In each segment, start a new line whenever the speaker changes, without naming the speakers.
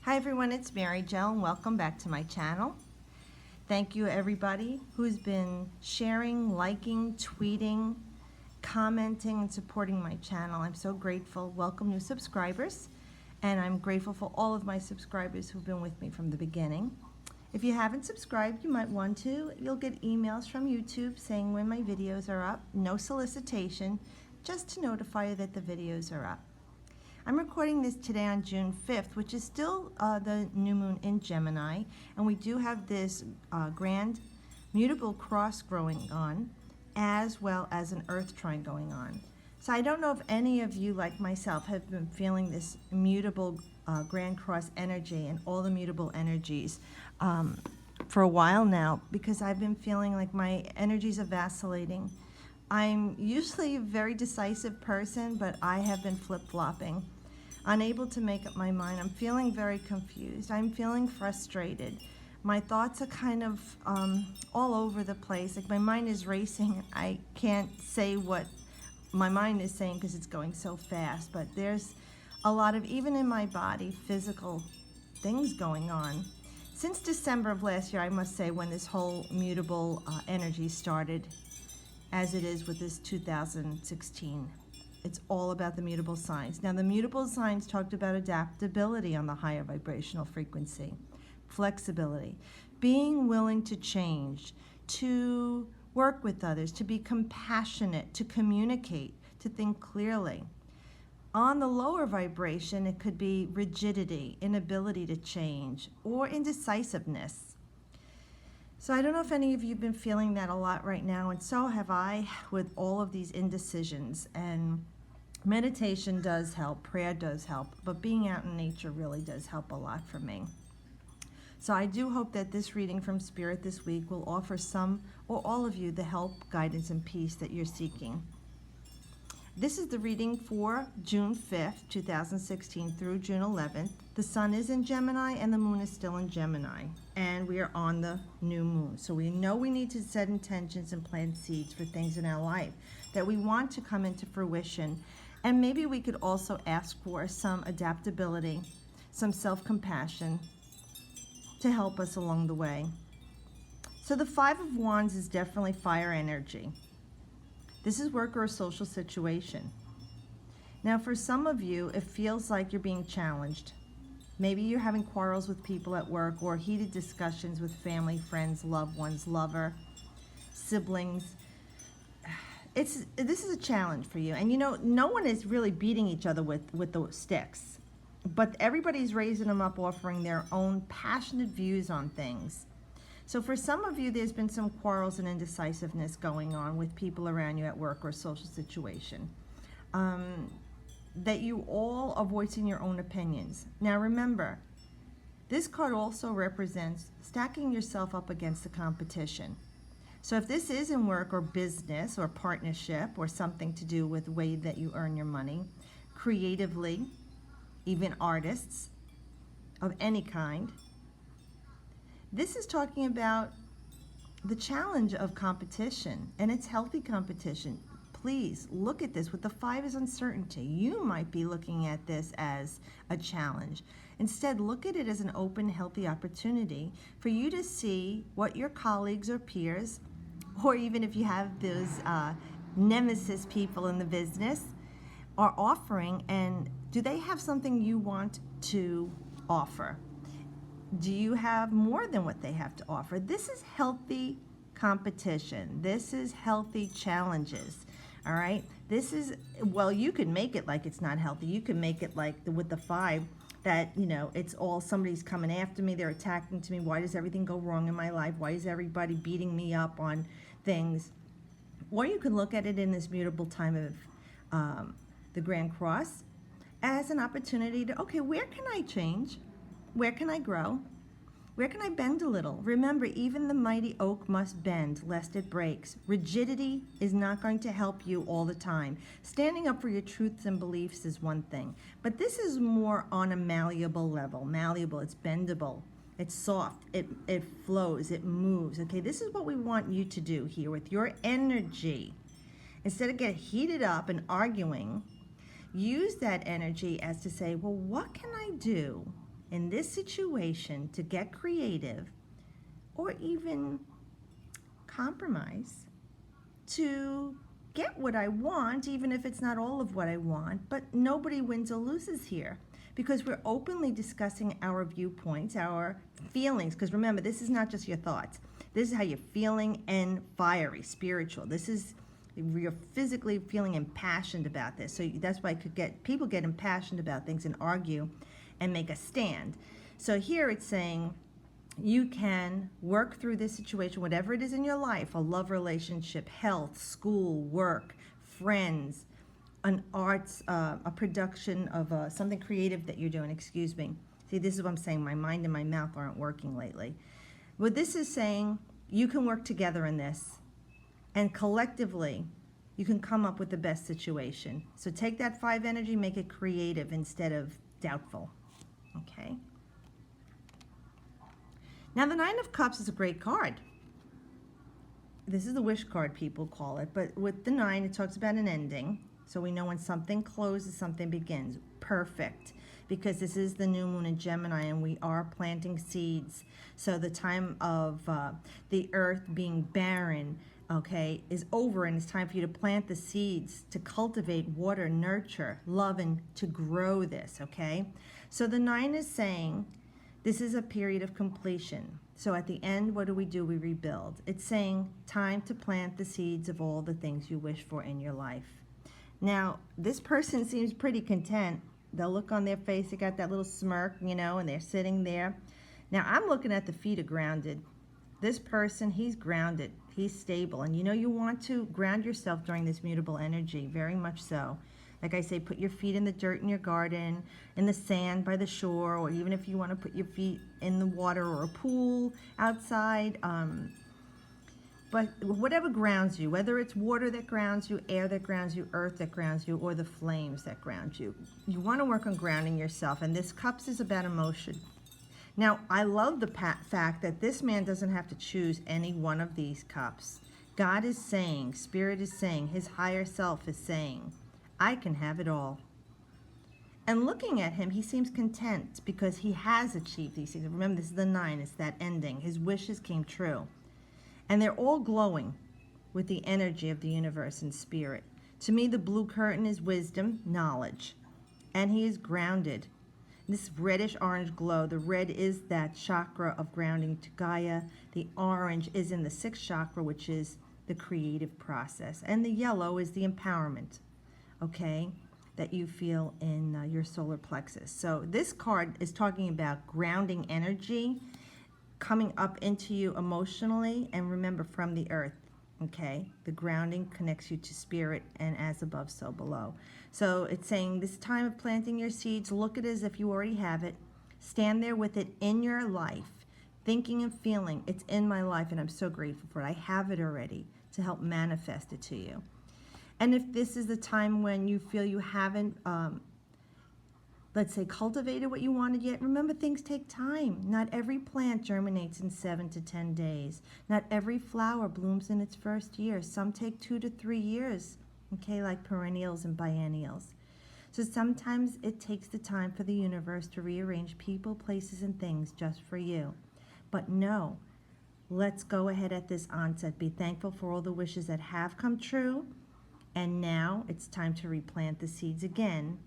Hi everyone, it's Mary Jo and welcome back to my channel. Thank you everybody who's been sharing, liking, tweeting, commenting, and supporting my channel. I'm so grateful. Welcome new subscribers, and I'm grateful for all of my subscribers who've been with me from the beginning. If you haven't subscribed, you might want to. You'll get emails from YouTube saying when my videos are up. No solicitation, just to notify you that the videos are up. I'm recording this today on June 5th, which is still the new moon in Gemini, and we do have this grand Mutable Cross growing on, as well as an Earth trine going on. So I don't know if any of you, like myself, have been feeling this mutable grand cross energy and all the mutable energies for a while now, because I've been feeling like my energies are vacillating. I'm usually a very decisive person, but I have been flip-flopping, unable to make up my mind. I'm feeling very confused. I'm feeling frustrated. My thoughts are kind of all over the place. Like my mind is racing. I can't say what my mind is saying because it's going so fast, but there's a lot of, even in my body, physical things going on. Since December of last year, I must say, when this whole mutable energy started, as it is with this 2016. It's all about the mutable signs. Now, the mutable signs talked about adaptability on the higher vibrational frequency, flexibility, being willing to change, to work with others, to be compassionate, to communicate, to think clearly. On the lower vibration, it could be rigidity, inability to change, or indecisiveness. So I don't know if any of you have been feeling that a lot right now, and so have I, with all of these indecisions. And meditation does help, prayer does help, but being out in nature really does help a lot for me. So I do hope that this reading from Spirit this week will offer some or all of you the help, guidance, and peace that you're seeking. This is the reading for June 5th, 2016 through June 11th. The sun is in Gemini and the moon is still in Gemini, and we are on the new moon. So we know we need to set intentions and plant seeds for things in our life that we want to come into fruition. And maybe we could also ask for some adaptability, some self-compassion to help us along the way. So the Five of Wands is definitely fire energy. This is work or a social situation. Now, for some of you, it feels like you're being challenged. Maybe you're having quarrels with people at work or heated discussions with family, friends, loved ones, lover, siblings. This is a challenge for you. And you know, no one is really beating each other with those sticks, but everybody's raising them up, offering their own passionate views on things. So for some of you, there's been some quarrels and indecisiveness going on with people around you at work or social situation. That you all are voicing your own opinions. Now remember, this card also represents stacking yourself up against the competition. So if this is in work or business or partnership or something to do with the way that you earn your money, creatively, even artists of any kind, this is talking about the challenge of competition, and it's healthy competition. Please look at this with the Five is uncertainty. You might be looking at this as a challenge. Instead, look at it as an open, healthy opportunity for you to see what your colleagues or peers, or even if you have those nemesis people in the business, are offering, and do they have something you want to offer? Do you have more than what they have to offer? This is healthy competition. This is healthy challenges. All right. This is, well, you can make it like it's not healthy. You can make it like with the Five that, you know, it's all somebody's coming after me. They're attacking to me. Why does everything go wrong in my life? Why is everybody beating me up on things? Or you can look at it in this mutable time of the Grand Cross as an opportunity to, okay, where can I change? Where can I grow? Where can I bend a little? Remember, even the mighty oak must bend, lest it breaks. Rigidity is not going to help you all the time. Standing up for your truths and beliefs is one thing, but this is more on a malleable level. Malleable, it's bendable, it's soft, it flows, it moves. Okay, this is what we want you to do here with your energy. Instead of getting heated up and arguing, use that energy as to say, well, what can I do in this situation to get creative or even compromise to get what I want, even if it's not all of what I want. But nobody wins or loses here because we're openly discussing our viewpoints, our feelings. Because remember, this is not just your thoughts. This is how you're feeling and fiery, spiritual. This is, you're physically feeling impassioned about this. So that's why people get impassioned about things and argue and make a stand. So here it's saying you can work through this situation, whatever it is in your life, a love relationship, health, school, work, friends, an arts, a production of something creative that you're doing, excuse me. See, this is what I'm saying. My mind and my mouth aren't working lately. What this is saying, you can work together in this, and collectively, you can come up with the best situation. So take that 5 energy, make it creative instead of doubtful. Okay? Now, the 9 of Cups is a great card. This is the wish card, people call it. But with the 9, it talks about an ending. So we know when something closes, something begins. Perfect. Because this is the new moon in Gemini, and we are planting seeds. So the time of the earth being barren, okay, is over, and it's time for you to plant the seeds, to cultivate, water, nurture, love, and to grow this, okay? So the 9 is saying this is a period of completion. So at the end, what do? We rebuild. It's saying time to plant the seeds of all the things you wish for in your life. Now, this person seems pretty content. They'll look on their face, they got that little smirk, you know, and they're sitting there. Now, I'm looking at the feet are grounded. This person, he's grounded. He's stable. And you know, you want to ground yourself during this mutable energy, very much so. Like I say, put your feet in the dirt in your garden, in the sand by the shore, or even if you want to put your feet in the water or a pool outside. But whatever grounds you, whether it's water that grounds you, air that grounds you, earth that grounds you, or the flames that ground you, you want to work on grounding yourself. And this Cups is about emotion. Now, I love the fact that this man doesn't have to choose any one of these cups. God is saying, Spirit is saying, his higher self is saying, I can have it all. And looking at him, he seems content because he has achieved these things. Remember, this is the 9, it's that ending. His wishes came true. And they're all glowing with the energy of the universe and spirit. To me, the blue curtain is wisdom, knowledge. And he is grounded. This reddish-orange glow, the red is that chakra of grounding to Gaia. The orange is in the 6th chakra, which is the creative process. And the yellow is the empowerment, okay, that you feel in your solar plexus. So this card is talking about grounding energy, coming up into you emotionally, and remember, from the earth, okay? The grounding connects you to spirit, and as above, so below. So it's saying this time of planting your seeds, look at it as if you already have it. Stand there with it in your life, thinking and feeling, it's in my life, and I'm so grateful for it. I have it already to help manifest it to you. And if this is the time when you feel you haven't let's say, cultivated what you wanted yet, remember, things take time. Not every plant germinates in 7 to 10 days. Not every flower blooms in its first year. Some take 2 to 3 years, okay, like perennials and biennials. So sometimes it takes the time for the universe to rearrange people, places, and things just for you. But no, let's go ahead at this onset. Be thankful for all the wishes that have come true. And now it's time to replant the seeds again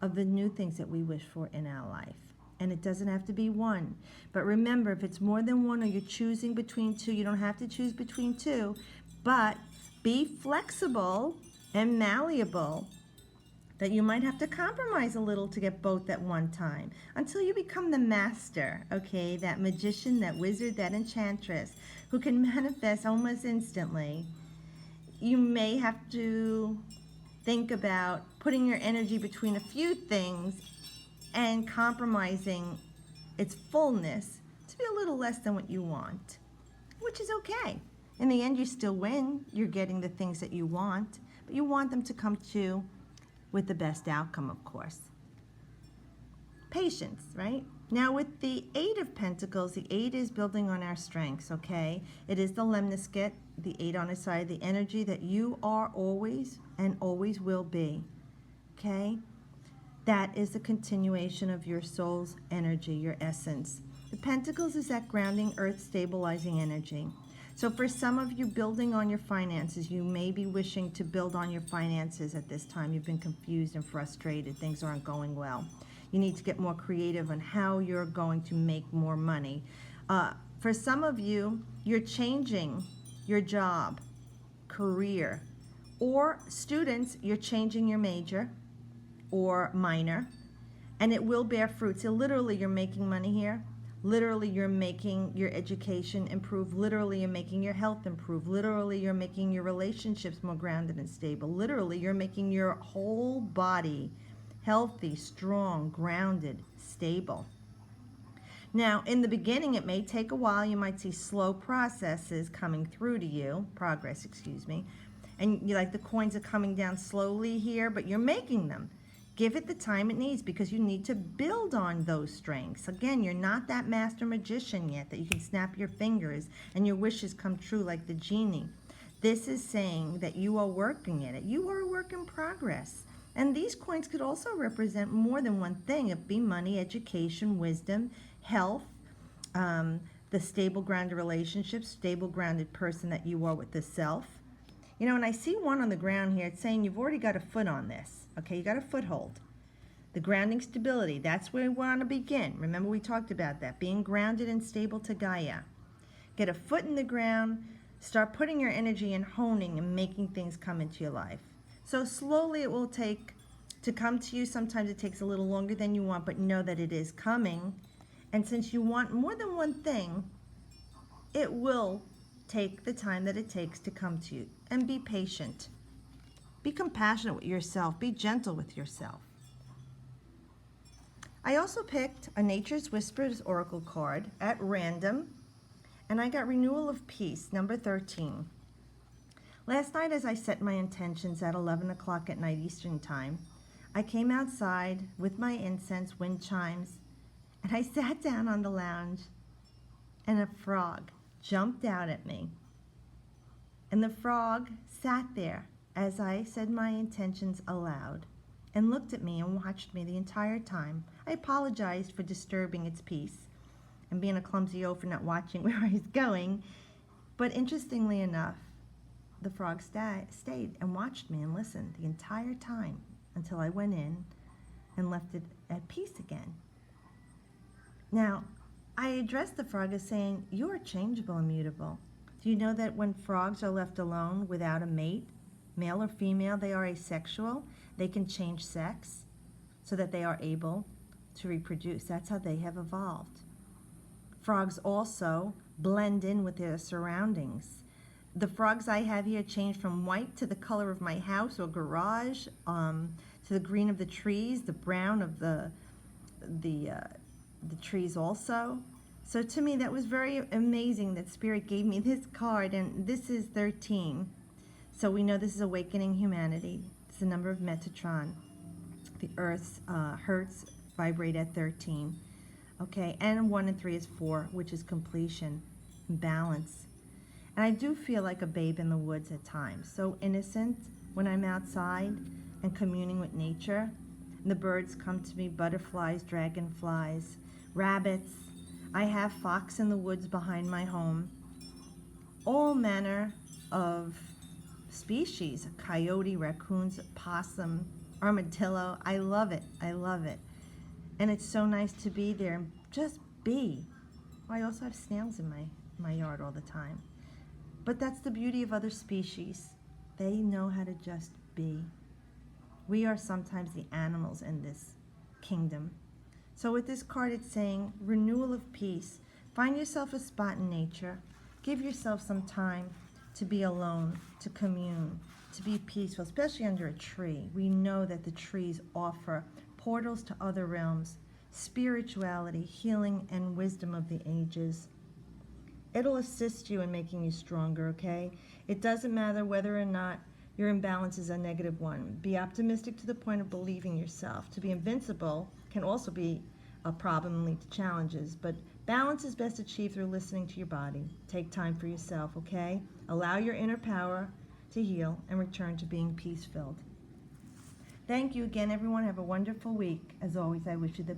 of the new things that we wish for in our life. And it doesn't have to be one. But remember, if it's more than one or you're choosing between two, you don't have to choose between two, but be flexible and malleable, that you might have to compromise a little to get both at one time until you become the master, okay? That magician, that wizard, that enchantress who can manifest almost instantly. You may have to think about putting your energy between a few things and compromising its fullness to be a little less than what you want, which is okay. In the end, you still win. You're getting the things that you want, but you want them to come to with the best outcome, of course. Patience, right? Now with the 8 of Pentacles, the 8 is building on our strengths, okay? It is the lemniscate, the 8 on its side, the energy that you are always and always will be, okay? That is the continuation of your soul's energy, your essence. The Pentacles is that grounding, earth stabilizing energy. So for some of you building on your finances, you may be wishing to build on your finances at this time. You've been confused and frustrated. Things aren't going well. You need to get more creative on how you're going to make more money. For some of you, you're changing your job, career, or students, you're changing your major or minor, and it will bear fruit. So literally, you're making money here. Literally, you're making your education improve. Literally, you're making your health improve. Literally, you're making your relationships more grounded and stable. Literally, you're making your whole body healthy, strong, grounded, stable. Now, in the beginning, it may take a while. You might see slow processes coming through to you, progress, excuse me. And you like the coins are coming down slowly here, but you're making them. Give it the time it needs because you need to build on those strengths. Again, you're not that master magician yet that you can snap your fingers and your wishes come true like the genie. This is saying that you are working at it. You are a work in progress. And these coins could also represent more than one thing. It be money, education, wisdom, health, the stable, grounded relationships, stable, grounded person that you are with the self. You know, and I see one on the ground here. It's saying you've already got a foot on this. Okay, you got a foothold. The grounding stability, that's where we want to begin. Remember we talked about that, being grounded and stable to Gaia. Get a foot in the ground, start putting your energy in honing and making things come into your life. So slowly it will take to come to you. Sometimes it takes a little longer than you want, but know that it is coming. And since you want more than one thing, it will take the time that it takes to come to you. And be patient. Be compassionate with yourself. Be gentle with yourself. I also picked a Nature's Whispers Oracle card at random, and I got Renewal of Peace, number 13. Last night as I set my intentions at 11 o'clock at night Eastern Time, I came outside with my incense, wind chimes, and I sat down on the lounge, and a frog jumped out at me. And the frog sat there as I said my intentions aloud and looked at me and watched me the entire time. I apologized for disturbing its peace and being a clumsy oaf for not watching where I was going. But interestingly enough, the frog stayed and watched me and listened the entire time until I went in and left it at peace again. Now, I addressed the frog as saying, you are changeable and mutable. Do you know that when frogs are left alone without a mate, male or female, they are asexual. They can change sex so that they are able to reproduce. That's how they have evolved. Frogs also blend in with their surroundings. The frogs I have here change from white to the color of my house or garage, to the green of the trees, the brown of the trees also. So to me, that was very amazing that Spirit gave me this card, and this is 13. So we know this is awakening humanity. It's the number of Metatron. The Earth's hertz vibrate at 13. Okay, and 1 and 3 is 4, which is completion, balance. And I do feel like a babe in the woods at times. So innocent when I'm outside and communing with nature. And the birds come to me, butterflies, dragonflies, rabbits. I have fox in the woods behind my home. All manner of species, coyote, raccoons, possum, armadillo. I love it. I love it. And it's so nice to be there and just be. I also have snails in my yard all the time. But that's the beauty of other species. They know how to just be. We are sometimes the animals in this kingdom. So with this card, it's saying renewal of peace. Find yourself a spot in nature. Give yourself some time to be alone, to commune, to be peaceful, especially under a tree. We know that the trees offer portals to other realms, spirituality, healing, and wisdom of the ages. It'll assist you in making you stronger, okay? It doesn't matter whether or not your imbalance is a -1. Be optimistic to the point of believing yourself. To be invincible can also be a problem and lead to challenges, but balance is best achieved through listening to your body. Take time for yourself, okay? Allow your inner power to heal and return to being peace-filled. Thank you again, everyone. Have a wonderful week. As always, I wish you the best.